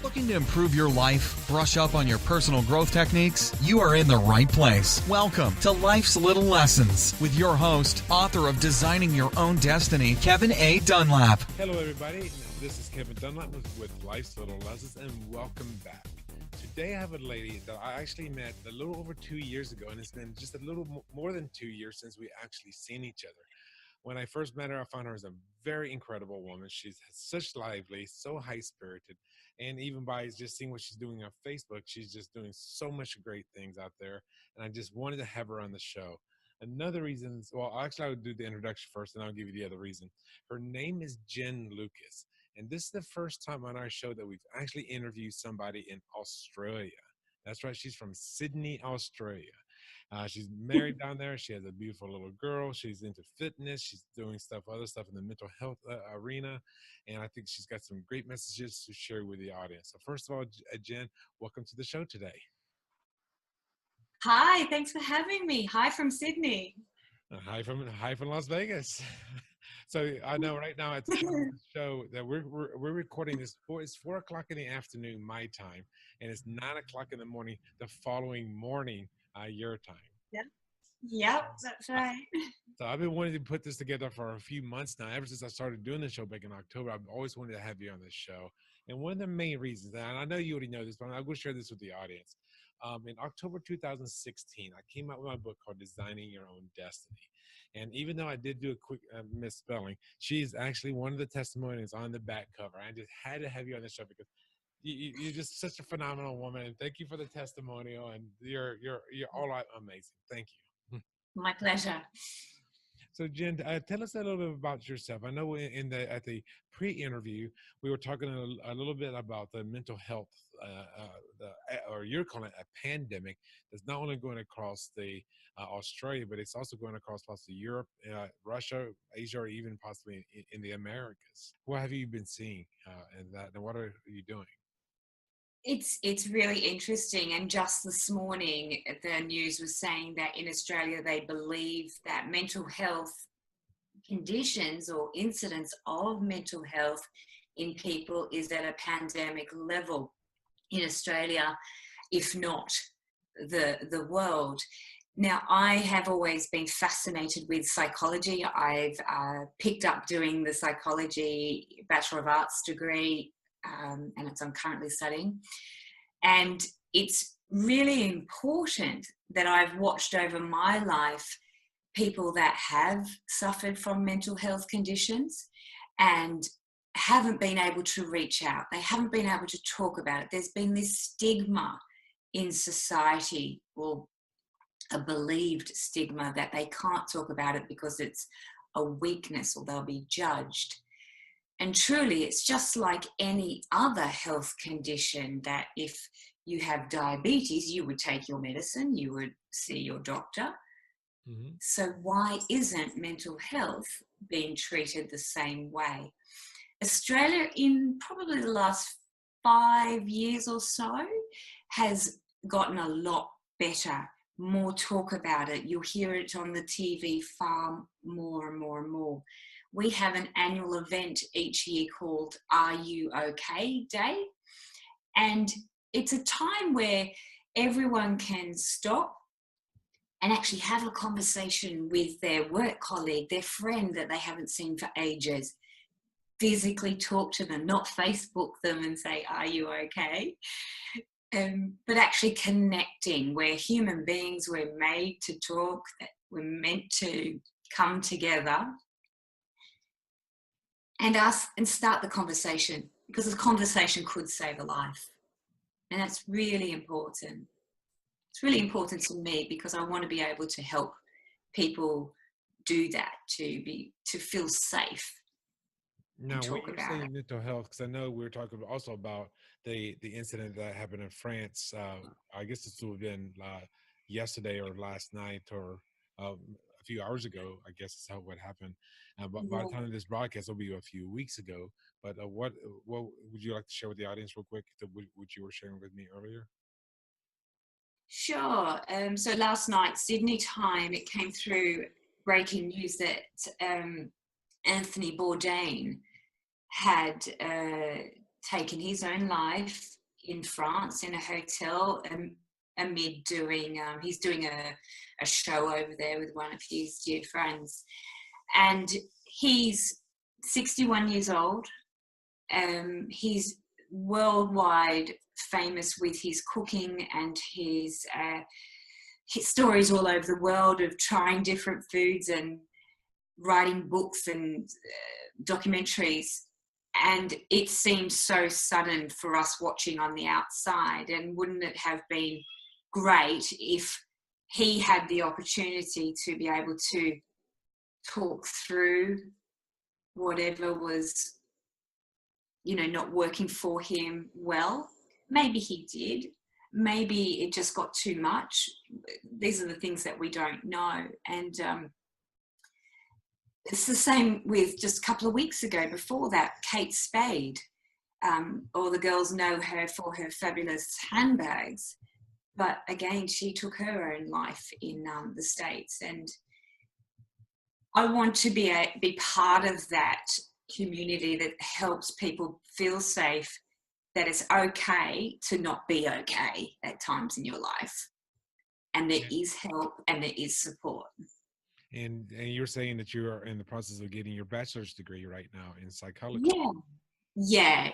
Looking to improve your life, brush up on your personal growth techniques? You are in the right place. Welcome to Life's Little Lessons with your host, author of Designing Your Own Destiny, Kevin A. Dunlap. Hello, everybody. This is Kevin Dunlap with Life's Little Lessons, and welcome back. Today I have a lady that I actually met a little over 2 years ago, and it's been just a little more than 2 years since we actually seen each other. When I first met her, I found her as a very incredible woman. She's such lively, so high-spirited, and even by just seeing what she's doing on Facebook, she's just doing so much great things out there, and I just wanted to have her on the show. Another reason, well, actually, I would do the introduction first, and I'll give you the other reason. Her name is Jenn Lucas, and this is the first time on our show that we've actually interviewed somebody in Australia. That's right, she's from Sydney, Australia. She's married down there. She has a beautiful little girl. She's into fitness. She's doing other stuff in the mental health arena. And I think she's got some great messages to share with the audience. So first of all, Jenn, welcome to the show today. Hi, thanks for having me. Hi from Sydney. Hi from Las Vegas. So I know right now it's the show that we're recording this. It's 4 o'clock in the afternoon, my time, and it's 9 o'clock in the morning the following morning, your time. Yep, that's right. So I've been wanting to put this together for a few months now. Ever since I started doing the show back in October, I've always wanted to have you on this show. And one of the main reasons, and I know you already know this, but I'm going to share this with the audience. In October 2016, I came out with my book called Designing Your Own Destiny. And even though I did do a quick misspelling, she's actually one of the testimonials on the back cover. I just had to have you on the show because you're just such a phenomenal woman. And thank you for the testimonial. And you're all amazing. Thank you. My pleasure. So Jenn, tell us a little bit about yourself. I know at the pre-interview, we were talking a little bit about the mental health, or you're calling it a pandemic that's not only going across the Australia, but it's also going across lots of Europe, Russia, Asia, or even possibly in the Americas. What have you been seeing in that, and what are you doing? It's really interesting, and just this morning the news was saying that in Australia they believe that mental health conditions or incidents of mental health in people is at a pandemic level in Australia, if not the world. Now, I have always been fascinated with psychology. I've picked up doing the psychology Bachelor of Arts degree, and I'm currently studying. And it's really important that I've watched over my life people that have suffered from mental health conditions and haven't been able to reach out. They haven't been able to talk about it. There's been this stigma in society, or a believed stigma, that they can't talk about it because it's a weakness or they'll be judged. And truly, it's just like any other health condition that if you have diabetes, you would take your medicine, you would see your doctor. Mm-hmm. So why isn't mental health being treated the same way? Australia, in probably the last 5 years or so, has gotten a lot better. More talk about it. You'll hear it on the TV far more and more and more. We have an annual event each year called Are You OK Day? And it's a time where everyone can stop and actually have a conversation with their work colleague, their friend that they haven't seen for ages. Physically talk to them, not Facebook them and say, are you okay? But actually connecting. We're human beings, we're made to talk, that we're meant to come together and start the conversation, because the conversation could save a life. And that's really important. It's really important to me because I want to be able to help people do that, to feel safe. Now, when you're saying mental health, because I know we were talking also about the incident that happened in France. I guess this would have been yesterday or last night or a few hours ago, I guess is how what happened. But by the time of this broadcast, it'll be a few weeks ago. But what would you like to share with the audience real quick, what you were sharing with me earlier? Sure. So last night, Sydney time, it came through breaking news that Anthony Bourdain had taken his own life in France in a hotel, amid doing, he's doing a show over there with one of his dear friends. And he's 61 years old. He's worldwide famous with his cooking and his stories all over the world of trying different foods and writing books and documentaries. And it seemed so sudden for us watching on the outside. And wouldn't it have been great if he had the opportunity to be able to talk through whatever was, not working for him well? Maybe he did. Maybe it just got too much. These are the things that we don't know. And it's the same with just a couple of weeks ago. Before that, Kate Spade, all the girls know her for her fabulous handbags. But again, she took her own life in the States. And I want to be part of that community that helps people feel safe, that it's okay to not be okay at times in your life. And there is help and there is support. And you're saying that you are in the process of getting your bachelor's degree right now in psychology. Yeah.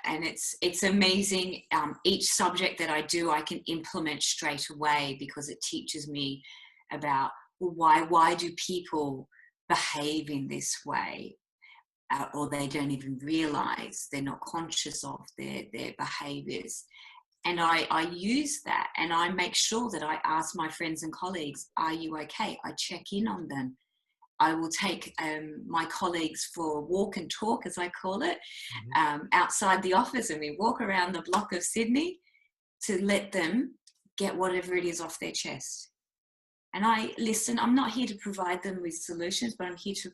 And it's amazing. Each subject that I do, I can implement straight away because it teaches me about why do people behave in this way, or they don't even realize, they're not conscious of their behaviors. And I use that, and I make sure that I ask my friends and colleagues, are you okay? I check in on them. I will take my colleagues for a walk and talk, as I call it, outside the office, and we walk around the block of Sydney to let them get whatever it is off their chest. And I listen. I'm not here to provide them with solutions, but I'm here to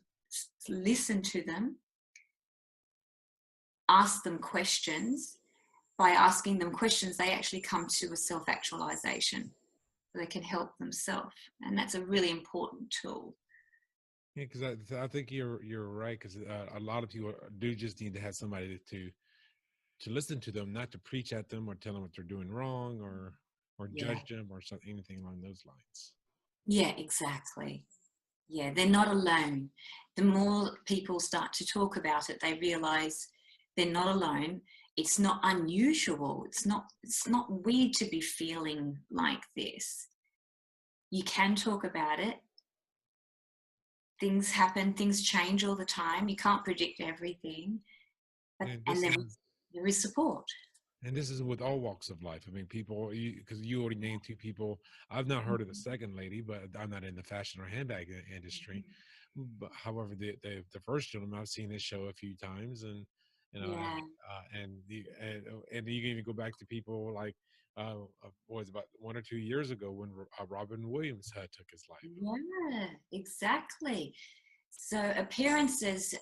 listen to them, ask them questions. By asking them questions, they actually come to a self-actualization. So they can help themselves. And that's a really important tool. Yeah, because I think you're right, because a lot of people do just need to have somebody to listen to them, not to preach at them or tell them what they're doing wrong or judge them or something, anything along those lines. Yeah, exactly. Yeah, they're not alone. The more people start to talk about it, they realize they're not alone. It's not unusual. It's not weird to be feeling like this. You can talk about it. Things happen, things change all the time. You can't predict everything. But, and there is support. And this is with all walks of life. I mean, people, because you already named two people. I've not heard of the second lady, but I'm not in the fashion or handbag industry. But however, the first gentleman, I've seen his show a few times, and and you can even go back to people like was about 1 or 2 years ago when Robin Williams took his life. Yeah, exactly. So appearances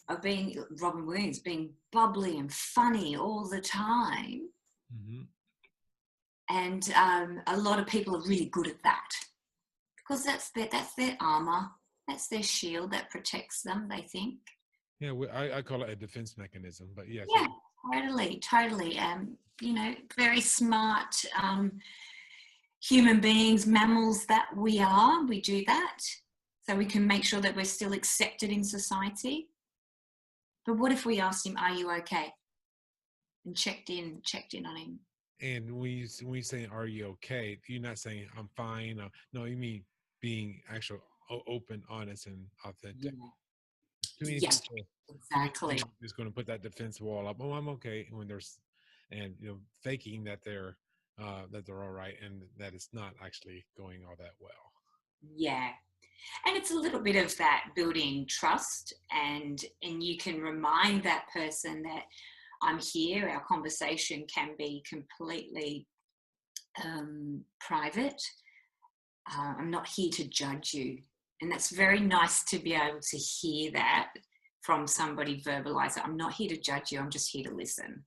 of being Robin Williams, being bubbly and funny all the time, and a lot of people are really good at that because that's their armor, that's their shield that protects them. They think. Yeah, I call it a defense mechanism, but yes. Yeah, totally. Very smart human beings, mammals that we are. We do that so we can make sure that we're still accepted in society. But what if we asked him, "Are you okay?" and checked in on him? And when you say, "Are you okay?" you're not saying, "I'm fine." No, you mean being actual open, honest, and authentic. Too many people, exactly, just going to put that defense wall up. Oh, I'm okay. When there's, and faking that they're all right, and that it's not actually going all that well. Yeah. And it's a little bit of that building trust, and you can remind that person that I'm here. Our conversation can be completely private. I'm not here to judge you. And that's very nice to be able to hear that from somebody verbalize it. I'm not here to judge you. I'm just here to listen.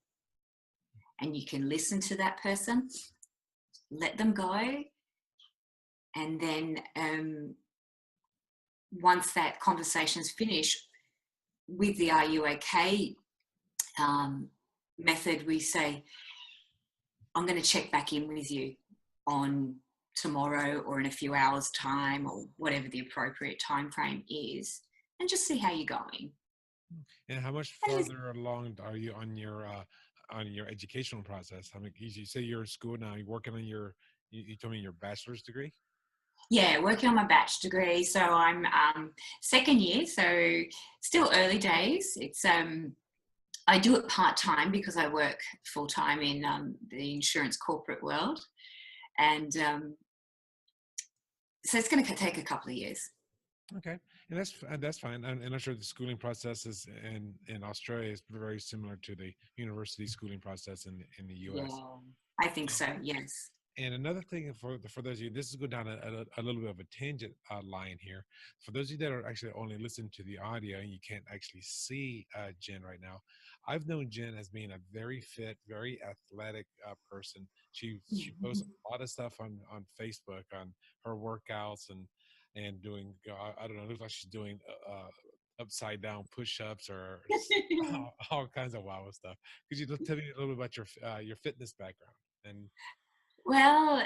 And you can listen to that person, let them go, and then once that conversation's finished, with the "Are you okay?" method, we say, I'm going to check back in with you on tomorrow or in a few hours time, or whatever the appropriate time frame is, and just see how you're going. And how much farther along are you on your educational process? I mean, you say you're in school now. You're working on you told me your bachelor's degree. Yeah, working on my bachelor degree. So I'm second year, so still early days. It's I do it part-time because I work full-time in the insurance corporate world, and so it's going to take a couple of years. Okay, and that's fine. And I'm sure the schooling process is in Australia is very similar to the university schooling process in the U.S. Yeah, I think so. Yes. And another thing for those of you, this is go down a little bit of a tangent line here. For those of you that are actually only listening to the audio and you can't actually see Jenn right now, I've known Jenn as being a very fit, very athletic person. She posts a lot of stuff on Facebook on her workouts and doing I don't know, it looks like she's doing upside down push-ups or all kinds of wild stuff. Could you tell me a little bit about your fitness background? And Well,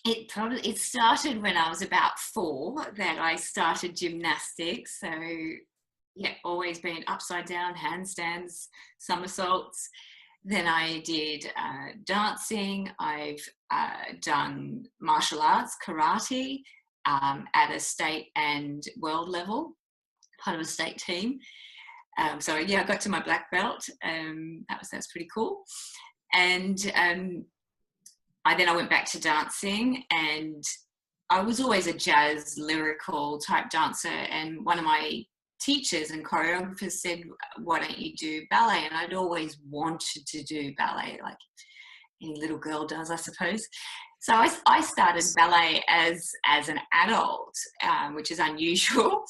it started when I was about 4 that I started gymnastics. So yeah, always been upside down, handstands, somersaults. Then I did dancing. I've done martial arts, karate, at a state and world level, part of a state team. So yeah, I got to my black belt. That's pretty cool. And I went back to dancing, and I was always a jazz lyrical type dancer, and one of my teachers and choreographers said, why don't you do ballet? And I'd always wanted to do ballet, like any little girl does, I suppose. So I started ballet as an adult, which is unusual,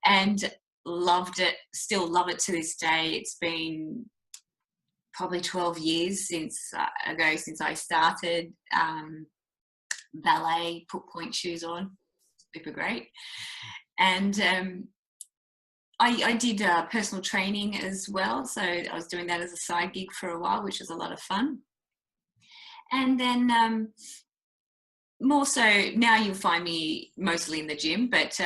and loved it, still love it to this day. It's been probably 12 years since I started ballet, put point shoes on, super great. And I did personal training as well. So I was doing that as a side gig for a while, which was a lot of fun. And then more so now you'll find me mostly in the gym, but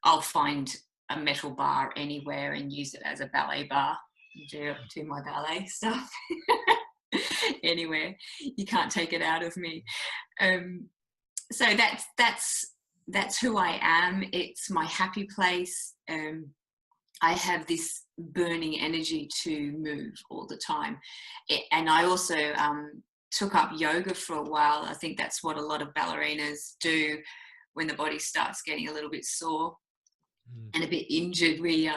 I'll find a metal bar anywhere and use it as a ballet bar. Do my ballet stuff anywhere. You can't take it out of me. So that's who I am. It's my happy place. I have this burning energy to move all the time. And I also took up yoga for a while. I think that's what a lot of ballerinas do when the body starts getting a little bit sore and a bit injured. We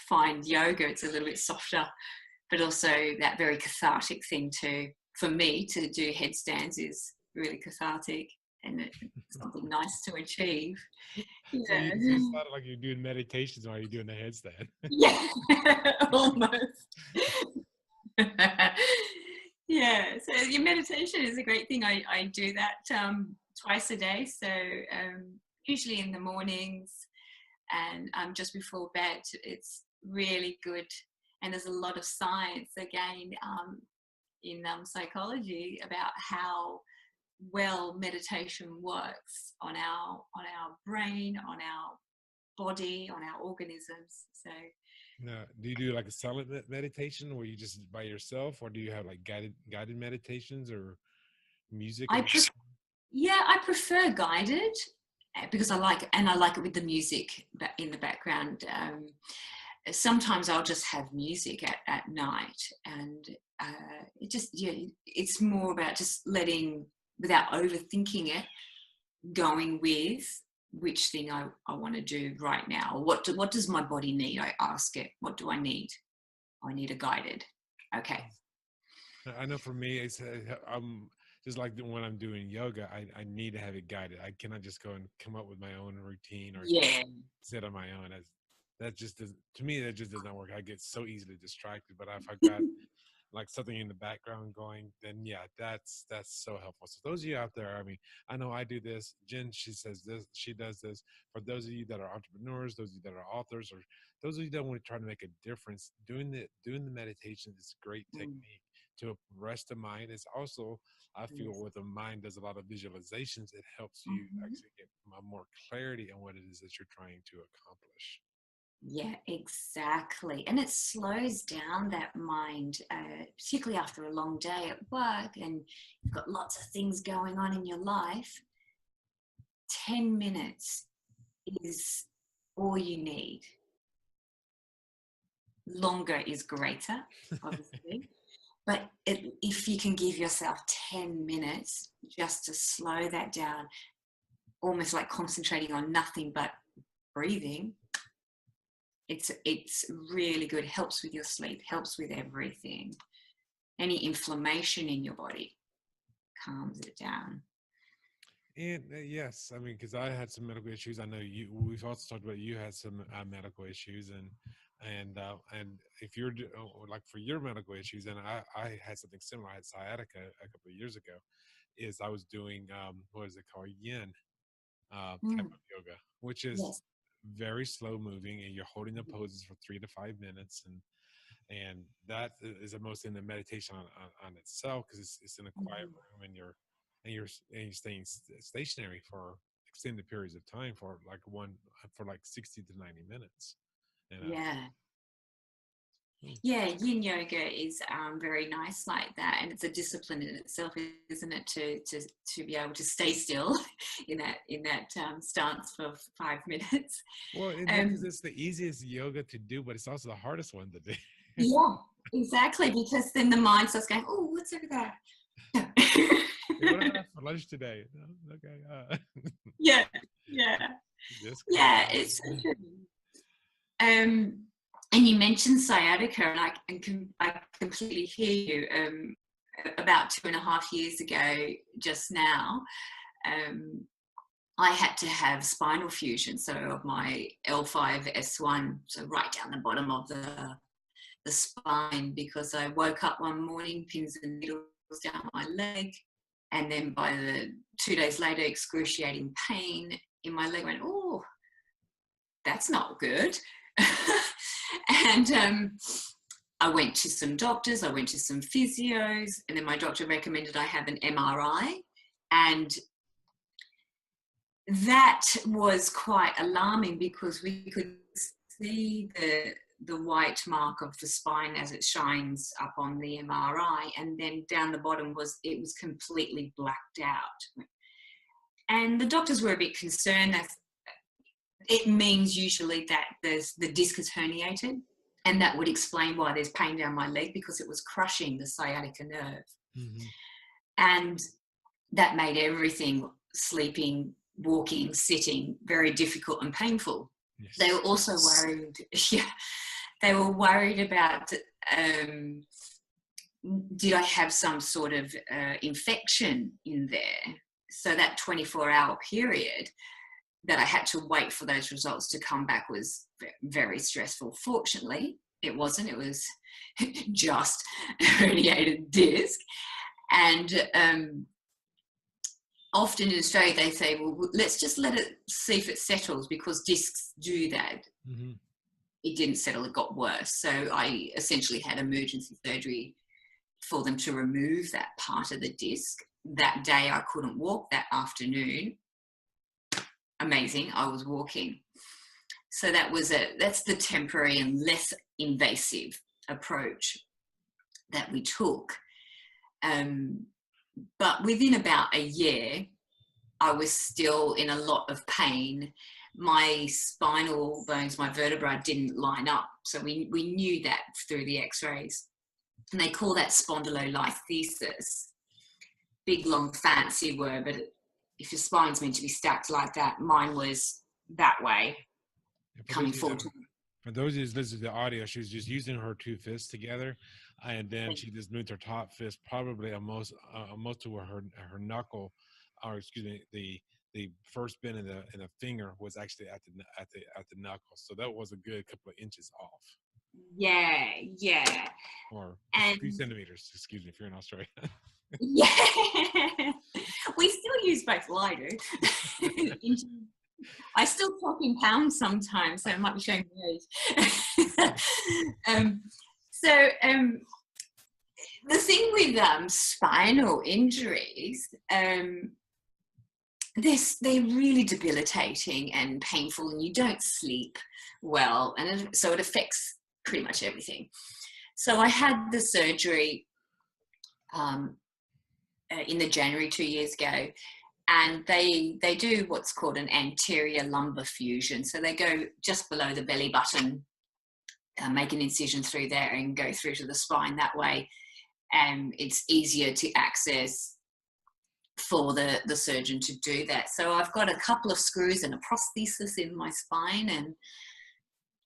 find yoga, it's a little bit softer, but also that very cathartic thing for me to do headstands is really cathartic, and it's something nice to achieve. Yeah. So you sounded like you're doing meditations while you're doing the headstand. Yeah, almost. Yeah, so your meditation is a great thing. I do that twice a day, so usually in the mornings and just before bed. It's really good, and there's a lot of science again in psychology about how well meditation works on our brain, on our body, on our organisms. So now, do you do like a silent meditation where you just by yourself, or do you have like guided meditations or music? I prefer guided because I like it with the music in the background. Sometimes I'll just have music at night, and it's more about just letting, without overthinking it, going with which thing I want to do right now. What does my body need? I ask it, what do I need? I need a guided. Okay. I know for me, I'm just like when I'm doing yoga, I need to have it guided. I cannot just go and come up with my own routine or sit on my own. That just does, to me, that just does not work. I get so easily distracted. But if I got like something in the background going, then yeah, that's so helpful. So those of you out there, I mean, I know I do this. Jen, she says this, she does this. For those of you that are entrepreneurs, those of you that are authors, or those of you that want to try to make a difference, doing the meditation is a great Mm. technique to rest the mind. It's also, I feel, Yes. with the mind does a lot of visualizations, it helps you Mhm. actually get more clarity on what it is that you're trying to accomplish. Yeah, exactly. And it slows down that mind, particularly after a long day at work and you've got lots of things going on in your life. 10 minutes is all you need. Longer is greater, obviously. But if you can give yourself 10 minutes just to slow that down, almost like concentrating on nothing but breathing, it's really good. Helps with your sleep, helps with everything. Any inflammation in your body calms it down. And yes, I mean, because I had some medical issues. I know you. We've also talked about you had some medical issues, and if you're like for your medical issues, and I had something similar. I had sciatica a couple of years ago. Is I was doing what is it called, yin type Mm, of yoga, which is yes. very slow moving, and you're holding the poses for 3 to 5 minutes, and that is the most in the meditation on itself, because it's in a quiet Mhm. room, and you're staying stationary for extended periods of time for like 60 to 90 minutes. And Yeah. hmm. Yeah, yin yoga is very nice like that, and it's a discipline in itself, isn't it? To be able to stay still in that stance for 5 minutes. Well, because Um, it's the easiest yoga to do, but it's also the hardest one to do. yeah, exactly, because then the mind starts going, "Oh, what's over there?" Hey, what did I have for lunch today? Okay, Yeah, yeah, just yeah. It's so true. And you mentioned sciatica, and I completely hear you. About 2.5 years ago, just now, um, I had to have spinal fusion, so of my L5S1, so right down the bottom of the spine, because I woke up one morning, pins and needles down my leg, and then by the 2 days later, excruciating pain in my leg. Went, oh, that's not good. And I went to some doctors, I went to some physios, and then my doctor recommended I have an MRI. And that was quite alarming because we could see the white mark of the spine as it shines up on the MRI, and then down the bottom it was completely blacked out. And the doctors were a bit concerned that it means usually that the disc is herniated, and that would explain why there's pain down my leg, because it was crushing the sciatica nerve. Mhm. And that made everything, sleeping, walking, sitting, very difficult and painful. They Yes. were also worried, yeah, they were worried about um, did I have some sort of infection in there? So that 24-hour period that I had to wait for those results to come back was very stressful. Fortunately, it wasn't. It was just a herniated disc. And often in Australia, they say, well, let's just let it see if it settles, because discs do that. Hmm. It didn't settle, it got worse. So I essentially had emergency surgery for them to remove that part of the disc. That day I couldn't walk. That afternoon, amazing, I was walking. So that's the temporary and less invasive approach that we took. But within about a year, I was still in a lot of pain. My spinal bones, my vertebrae didn't line up. So we knew that through the x-rays. And they call that spondylolisthesis. Big, long, fancy word, but if your spine's meant to be stacked like that, mine was that way, And coming forward. for those who's listening to the audio, she was just using her two fists together, and then she just moved her top fist probably almost to where her knuckle, or excuse me, the first bend in the finger was actually at the knuckle. So that was a good couple of inches off. Yeah. or just a few And centimeters. Excuse me, if you're in Australia. yeah, we still use both. Well, I do. I still talk in pounds sometimes, so it might be showing my age. um, so the thing with spinal injuries, they're really debilitating and painful, and you don't sleep well, and so it affects pretty much everything. So I had the surgery in the January 2 years ago, and they do what's called an anterior lumbar fusion. So they go just below the belly button, make an incision through there, and go through to the spine that way. And it's easier to access for the surgeon to do that. So I've got a couple of screws and a prosthesis in my spine, and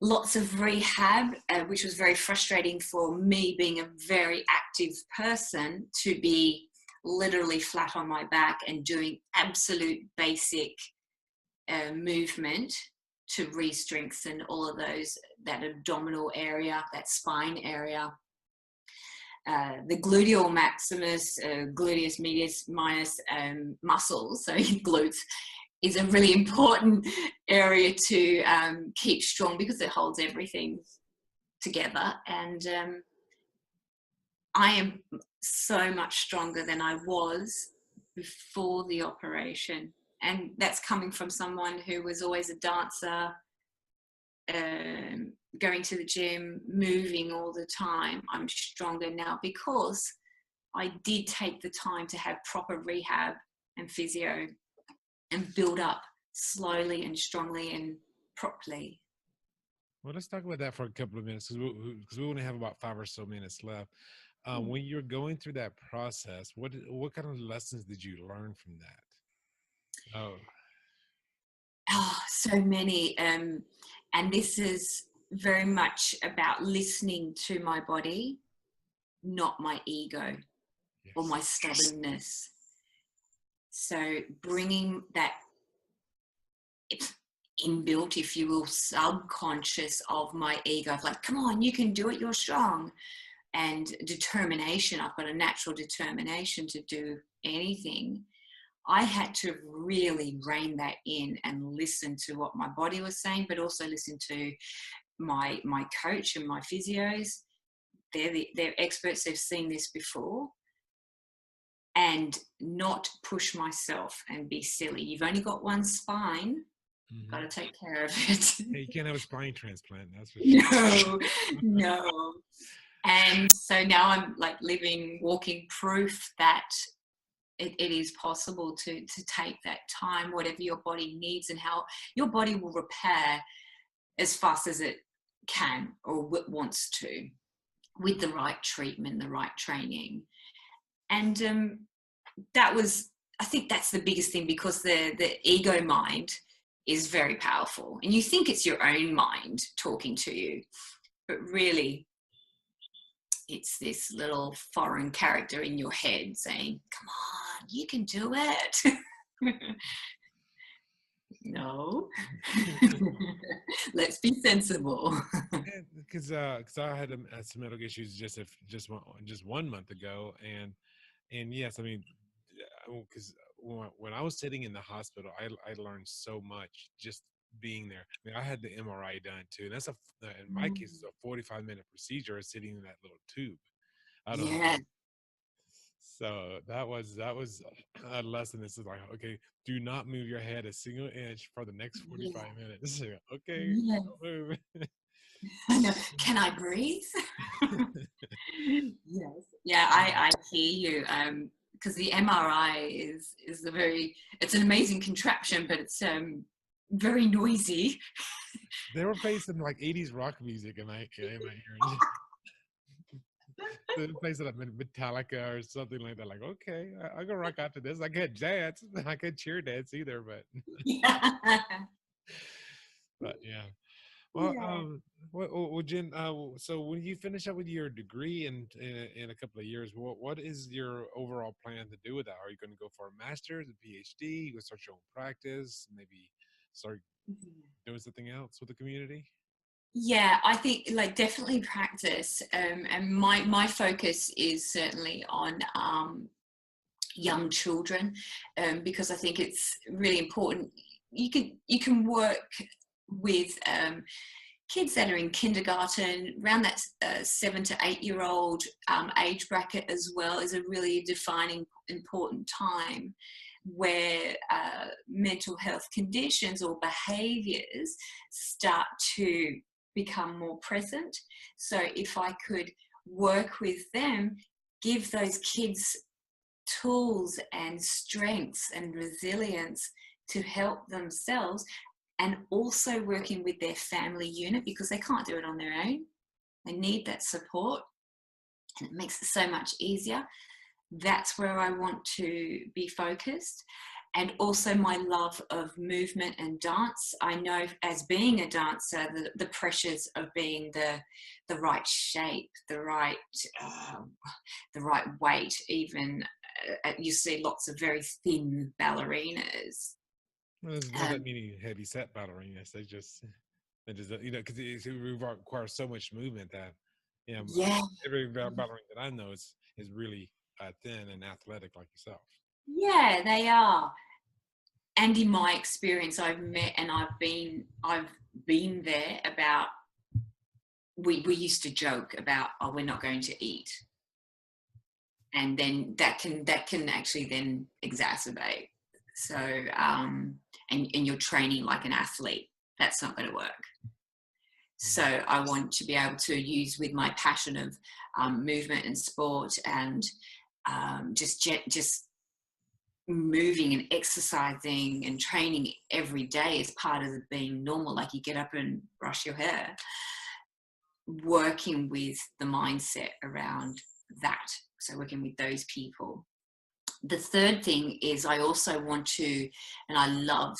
lots of rehab, which was very frustrating for me, being a very active person, to be literally flat on my back and doing absolute basic movement to re-strengthen all of those, that abdominal area, that spine area. The gluteal maximus, gluteus medius minus muscles, so glutes, is a really important area to keep strong because it holds everything together. And I am so much stronger than I was before the operation. And that's coming from someone who was always a dancer, going to the gym, moving all the time. I'm stronger now because I did take the time to have proper rehab and physio and build up slowly and strongly and properly. Well, let's talk about that for a couple of minutes because we only have about 5 or so minutes left. When you're going through that process, what kind of lessons did you learn from that? Oh, so many. And this is very much about listening to my body, not my ego or my stubbornness. So bringing that inbuilt, if you will, subconscious of my ego, of like, come on, you can do it, you're strong. And determination, I've got a natural determination to do anything. I had to really rein that in and listen to what my body was saying, but also listen to my coach and my physios. They're experts, they've seen this before. And not push myself and be silly. You've only got one spine. Mm-hmm. Got to take care of it. Hey, you can't have a spine transplant, that's for sure. No. And so now I'm like walking proof that it is possible to take that time, whatever your body needs, and how your body will repair as fast as it can or wants to, with the right treatment, the right training. And I think that's the biggest thing, because the ego mind is very powerful, and you think it's your own mind talking to you, but really it's this little foreign character in your head saying, come on, you can do it. No. Let's be sensible. Because I had some medical issues just 1 month ago, and yes, I mean, because when I was sitting in the hospital, I learned so much just being there. I mean, I had the MRI done too, and that's in my case, it's a 45-minute procedure, sitting in that little tube. I don't know. Yeah. So that was a lesson. This is like, okay, do not move your head a single inch for the next 45 minutes. Okay, Yeah. don't move. I know. Can I breathe? Yes. Yeah, I hear you. Because the MRI is it's an amazing contraption, but it's very noisy. They were playing some like 80s rock music in my ear. They were playing some Metallica or something like that. Like, okay, I'll go rock out to this. I can't dance. I can't cheer dance either, but Yeah. but yeah. Well, Yeah. well, Jen. So when you finish up with your degree in a couple of years, what is your overall plan to do with that? Are you going to go for a master's, a PhD? You going to start your own practice? Maybe start doing something else with the community? Yeah, I think like definitely practice. And my focus is certainly on young children, because I think it's really important. You can work with kids that are in kindergarten, around that 7 to 8 year old age bracket as well, is a really defining important time where mental health conditions or behaviours start to become more present. So if I could work with them, give those kids tools and strengths and resilience to help themselves, and also working with their family unit, because they can't do it on their own. They need that support, and it makes it so much easier. That's where I want to be focused. And also my love of movement and dance. I know, as being a dancer, the pressures of being the right shape, the right weight. Even you see lots of very thin ballerinas. Well, there's not that many heavy set ballerinas. They just because it requires so much movement that Yeah, every ballerina that I know is really thin and athletic like yourself. yeah, they are. And in my experience, I've met and I've been there. About we used to joke about, oh, we're not going to eat, and then that can actually then exacerbate. So and you're training like an athlete, that's not going to work. So I want to be able to use with my passion of movement and sport, and just moving and exercising and training every day is part of being normal. Like you get up and brush your hair, working with the mindset around that. So working with those people. The third thing is I also want to, and I love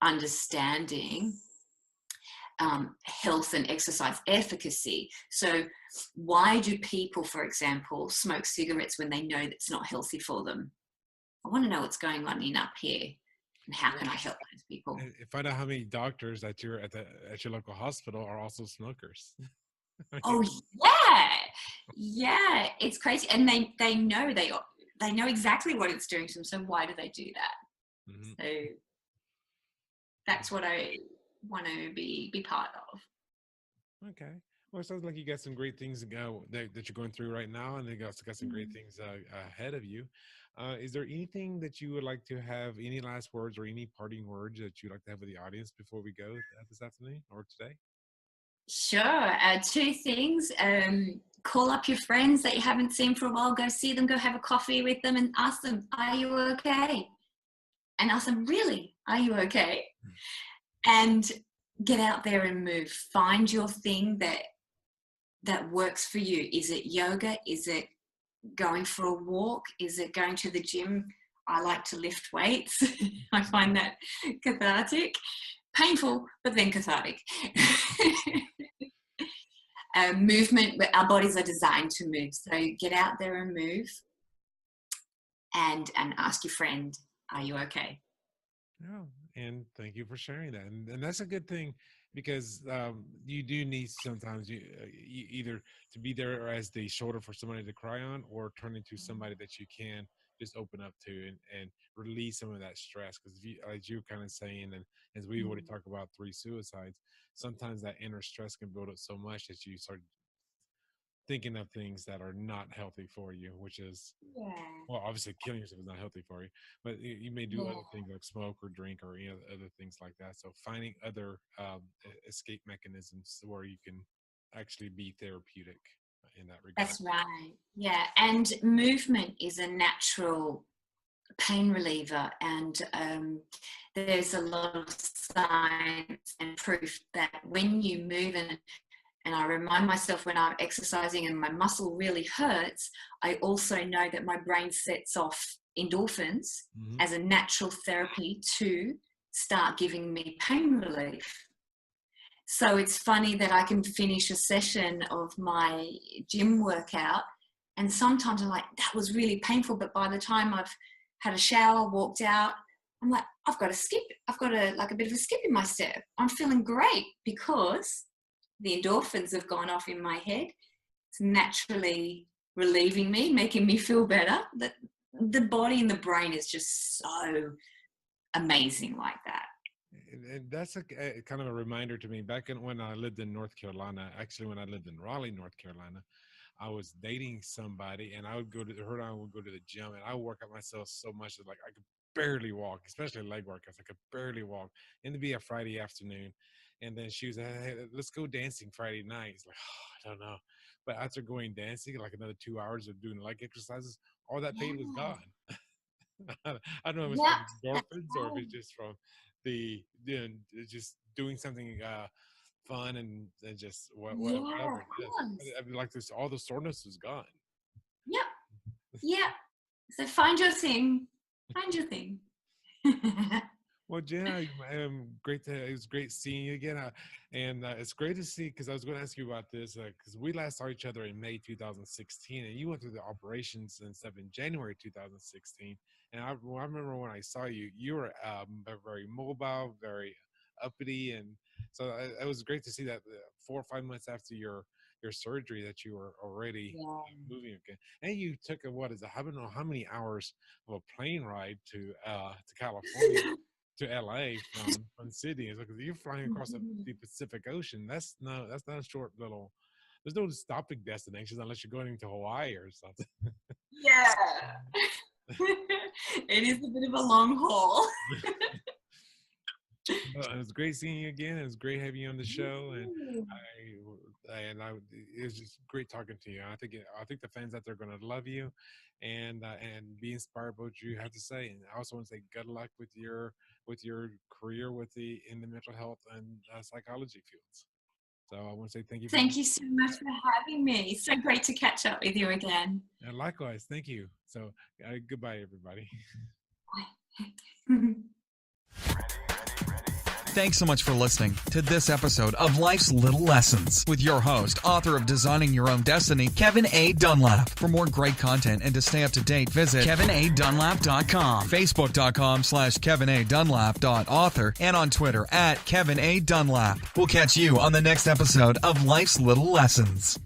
understanding health and exercise efficacy. So why do people, for example, smoke cigarettes when they know that's not healthy for them? I want to know what's going on in up here, and how can I help those people? And find out how many doctors at your local hospital are also smokers. Oh yeah, it's crazy, and they know exactly what it's doing to them. So why do they do that? Mm-hmm. So that's what I want to be part of. Okay. Well, it sounds like you got some great things to go that you're going through right now, and you also got some great things ahead of you. Is there anything that you would like to have, any last words or any parting words that you'd like to have with the audience before we go this afternoon or today? Sure. Two things. Call up your friends that you haven't seen for a while. Go see them. Go have a coffee with them, and ask them, "Are you okay?" And ask them, "Really, are you okay?" And get out there and move. Find your thing that works for you. Is it yoga? Is it going for a walk? Is it going to the gym? I like to lift weights. I find that cathartic. Painful, but then cathartic. Movement, our bodies are designed to move. So get out there and move, and ask your friend, "Are you okay?" Oh, and thank you for sharing that. And that's a good thing, because you do need sometimes you either to be there as the shoulder for somebody to cry on, or turn into somebody that you can just open up to and release some of that stress. Because as you're kind of saying, and as we already talked about 3 suicides, sometimes that inner stress can build up so much that you start thinking of things that are not healthy for you, which is, Yeah. well, obviously killing yourself is not healthy for you, but you may do other things like smoke or drink or other things like that. So finding other escape mechanisms where you can actually be therapeutic in that regard. That's right. Yeah. And movement is a natural pain reliever, and there's a lot of science and proof that when you move, and I remind myself when I'm exercising and my muscle really hurts, I also know that my brain sets off endorphins as a natural therapy to start giving me pain relief. So it's funny that I can finish a session of my gym workout, and sometimes I'm like, that was really painful, but by the time I've had a shower, walked out, I'm like, I've got a bit of a skip in my step. I'm feeling great because the endorphins have gone off in my head. It's naturally relieving me, making me feel better. That the body and the brain is just so amazing like that. And that's a kind of a reminder to me. Back when I lived in North Carolina, actually when I lived in Raleigh, North Carolina, I was dating somebody, and I would go to her and I would go to the gym, and I would work out myself so much that like I could barely walk, especially leg workouts. I could barely walk. And it'd be a Friday afternoon, and then she was like, "Hey, let's go dancing Friday night." It's like, oh, I don't know. But after going dancing, like another 2 hours of doing leg exercises, all that pain was Yeah. gone. I don't know if it's Yeah, from that's endorphins or if right. it's just from just doing something fun and just Yeah, whatever of it is. course. I mean, like this, all the soreness is gone. Yep. Yeah. So find your thing. Find your thing. Well, Jenna, it was great seeing you again, and it's great to see because I was going to ask you about this because we last saw each other in May 2016, and you went through the operations and stuff in January 2016. And I remember when I saw you, you were very mobile, very uppity, and so it was great to see that 4 or 5 months after your surgery that you were already Yeah. moving again, and you took I don't know how many hours of a plane ride to California to LA from Sydney. It's because you're flying across the Pacific Ocean. That's not a short little. There's no stopping destinations unless you're going to Hawaii or something. Yeah. It is a bit of a long haul. It was great seeing you again. It was great having you on the show, and it was just great talking to you. I think the fans out there are going to love you, and be inspired by what you have to say. And I also want to say good luck with your career in the mental health and psychology fields. So I want to say thank you. Thank you so much for having me. So great to catch up with you again. And likewise, thank you. So goodbye, everybody. Bye. Thanks so much for listening to this episode of Life's Little Lessons with your host, author of Designing Your Own Destiny, Kevin A. Dunlap. For more great content and to stay up to date, visit kevinadunlap.com, facebook.com/kevinadunlap.author, and on Twitter @KevinADunlap. We'll catch you on the next episode of Life's Little Lessons.